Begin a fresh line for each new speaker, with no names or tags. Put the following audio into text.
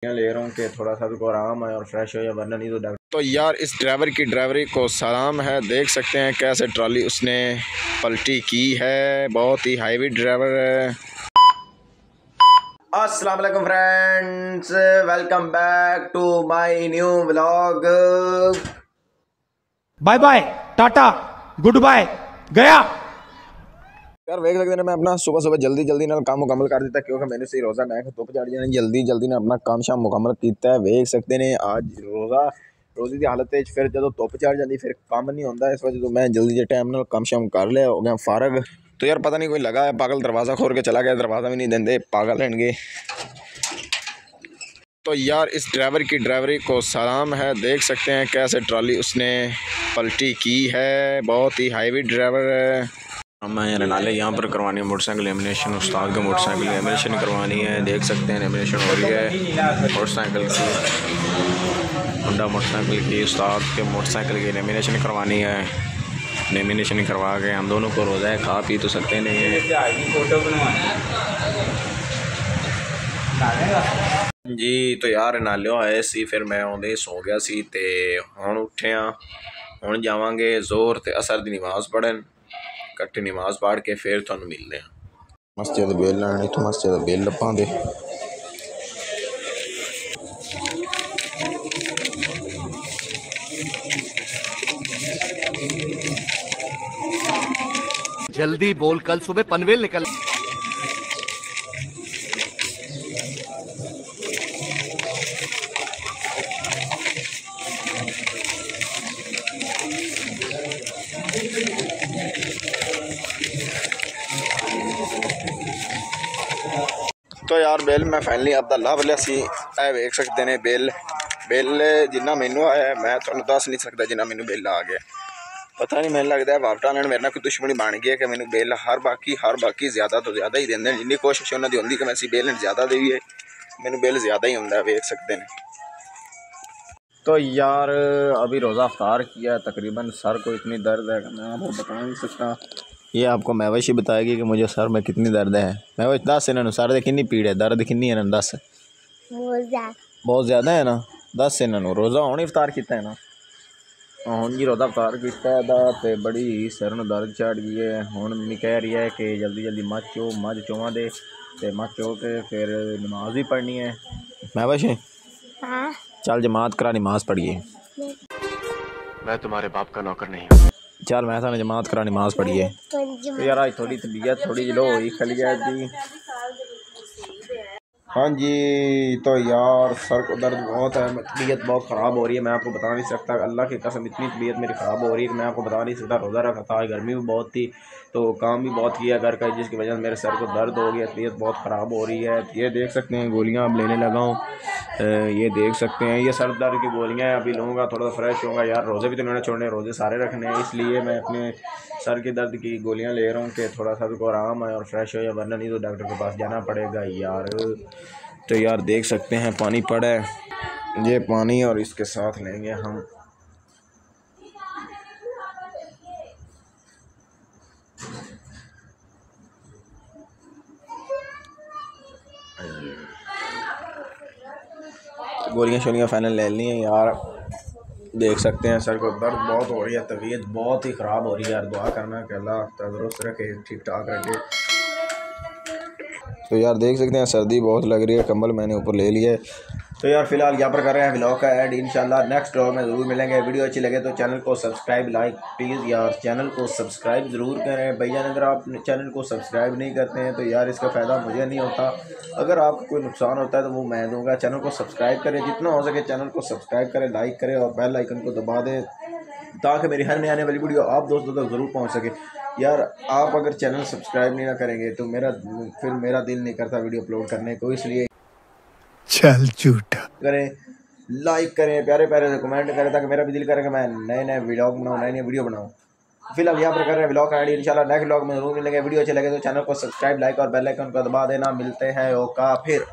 ले रहा हूँ कि थोड़ा सा तो आराम है और फ्रेश हो या वरना नहीं तो डॉक्टर। तो यार इस ड्राइवर की ड्राइवरी को सलाम है, देख सकते हैं कैसे ट्रॉली उसने पलटी की है, बहुत ही हाईवे ड्राइवर है। अस्सलाम वालेकुम friends, welcome back to my new vlog.
Bye bye tata goodbye गया।
यार वेख सकते हैं मैं अपना सुबह सुबह जल्दी जल्दी ना काम मुकम्मल कर दिता क्योंकि मैंने सही रोज़ा मैं धुप चढ़ जाना जल्दी जल्दी ने अपना काम शाम मुकम्मल किया है। वेख सकते हैं आज रोज़े की हालत है, फिर जो धुप चढ़ जाती फिर काम नहीं होता, इस वजह तो मैं जल्दी टाइम ना काम शाम कर लिया, हो गया फारग। तो यार पता नहीं कोई लगा है पागल, दरवाज़ा खोल के चला गया, दरवाज़ा भी नहीं देंगे पागल हैं। तो यार इस ड्राइवर की ड्राइवरी को सलाम है, देख सकते हैं कैसे ट्रॉली उसने पलटी की है, बहुत ही हाईवे ड्राइवर है। मैं यार नाले यहाँ पर करवानी है मोटरसाइकिल लेमिनेशन, उस्ताद को मोटरसाइकिल लेमिनेशन करवानी है, देख सकते हैं लेमिनेशन हो रही है मोटरसाइकिल की, होंडा मोटरसाइकिल की, उस्ताद के मोटरसाइकिल की लेमिनेशन करवानी है। लेमिनेशन करवा के हम दोनों को रोज़ा है, खा पी तो सकते नहीं है जी। तो यार नालियों आए सी, फिर मैं आउंदे सो गया सी ते हुण उठिया, हुण जावांगे जोर ते असर दी नमाज़ पढ़न, कट्ठी नमाज़ पढ़ के फिर तुहानू मिलते हैं। मस्जिद बेल लैनी, इत्थों मस्जिद बेल लप्पां दे।
जल्दी बोल, कल सुबह पनवेल निकल।
तो यार बिल मैं फाइनली आपका लभ लिया सी, वेख सकते हैं बिल जिन्ना मैनू आया मैं थोड़ा दस नहीं सकता जिन्ना मैनू बिल आ गया। पता नहीं, मैंने लगता है वापटा ने मेरे ना कोई दुश्मनी बन गई है कि मैंने बिल हर बाकी ज़्यादा तो ज़्यादा ही देंगे, जिन्नी कोशिश उन्होंने होंगी कि मैं बिल ज़्यादा देइए, मैंने बिल ज़्यादा ही होंगे, वेख सकते हैं। तो यार अभी रोज़ा अफ्तार किया, तकरीबन सर को इतनी दर्द है कि मैं आपको बता नहीं सकता। ये आपको महविश ही बताएगी कि मुझे सर में कितनी दर्द है। महविश दस इन्होंने सर में कितनी पीड़ है, दर्द कितनी है इन्होंने दस? बहुत ज़्यादा है ना, दस इन्होंने रोज़ा हुण इफ्तार किया है ना, हुण जी रोज़ा अफ्तार किया तो बड़ी सिर में दर्द चढ़ गई है। हुण मम्मी कह रही है कि जल्दी जल्दी मझ चोवा दे ते मझ चो के फिर नमाज भी पढ़नी है। महविश हाँ, चल जमात करा, नमाज पढ़िए।
मैं तुम्हारे बाप का नौकर नहीं हूँ।
चल मैं था जमात करा, नमाज पढ़िए। तो यार आज थोड़ी तबीयत थोड़ी लो हुई खलिया जी। हाँ जी, तो यार सर को दर्द बहुत है, तबीयत बहुत ख़राब हो रही है, मैं आपको बता नहीं सकता, अल्लाह की कसम इतनी तबीयत मेरी ख़राब हो रही है कि मैं आपको बता नहीं सकता। रोज़ा रखा था, गर्मी भी बहुत थी तो काम भी बहुत किया घर का, जिसकी वजह से मेरे सर को दर्द हो गया, तबीयत बहुत ख़राब हो रही है। ये देख सकते हैं गोलियाँ अब लेने लगा हूँ, ये देख सकते हैं ये सर दर्द की गोलियाँ हैं, अभी लूँगा थोड़ा फ्रेश होगा। यार रोज़े भी तो मैंने छोड़ने, रोज़े सारे रखने हैं, इसलिए मैं अपने सर के दर्द की गोलियाँ ले रहा हूँ कि थोड़ा सा तो आराम है और फ्रेश हो या वरना नहीं तो डॉक्टर के पास जाना पड़ेगा यार। तो यार देख सकते हैं पानी पड़ा है, ये पानी और इसके साथ लेंगे हम गोलियां शोलियाँ फाइनल ले ली हैं यार। देख सकते हैं सर को दर्द बहुत हो रही है, तबीयत बहुत ही ख़राब हो रही है यार, दुआ करना कि अल्लाह तंदुरुस्त रखे, ठीक ठाक रखे। तो यार देख सकते हैं सर्दी बहुत लग रही है, कंबल मैंने ऊपर ले लिया है। तो यार फिलहाल यहाँ पर कर रहे हैं व्लॉग का ऐड, इंशाल्लाह नेक्स्ट व्लॉग में ज़रूर मिलेंगे। वीडियो अच्छी लगे तो चैनल को सब्सक्राइब लाइक प्लीज़ यार चैनल को सब्सक्राइब ज़रूर करें भैया। अगर आप चैनल को सब्सक्राइब नहीं करते हैं तो यार इसका फ़ायदा मुझे नहीं होता, अगर आपको कोई नुकसान होता है तो वो मैं दूँगा। चैनल को सब्सक्राइब करें, जितना हो सके चैनल को सब्सक्राइब करें, लाइक करें और बेल आइकन को दबा दें ताकि मेरी हर नई आने वाली वीडियो आप दोस्तों तक ज़रूर पहुंच सके। यार आप अगर चैनल सब्सक्राइब नहीं ना करेंगे तो मेरा दिल नहीं करता वीडियो अपलोड करने को, इसलिए
चल झूठा
करें, लाइक करें, प्यारे प्यारे से कमेंट करें ताकि मेरा भी दिल करे कि मैं नए नए व्लॉग बनाऊँ, नई नई वीडियो बनाऊँ। फिलहाल यहाँ पर कर रहे हैं व्लॉग का आईडी, इंशाल्लाह नेक्स्ट व्लॉग में जरूर मिलेंगे। वीडियो अच्छे लगे तो चैनल को सब्सक्राइब लाइक और बेल आइकन को दबा देना। मिलते हैं ओका फिर।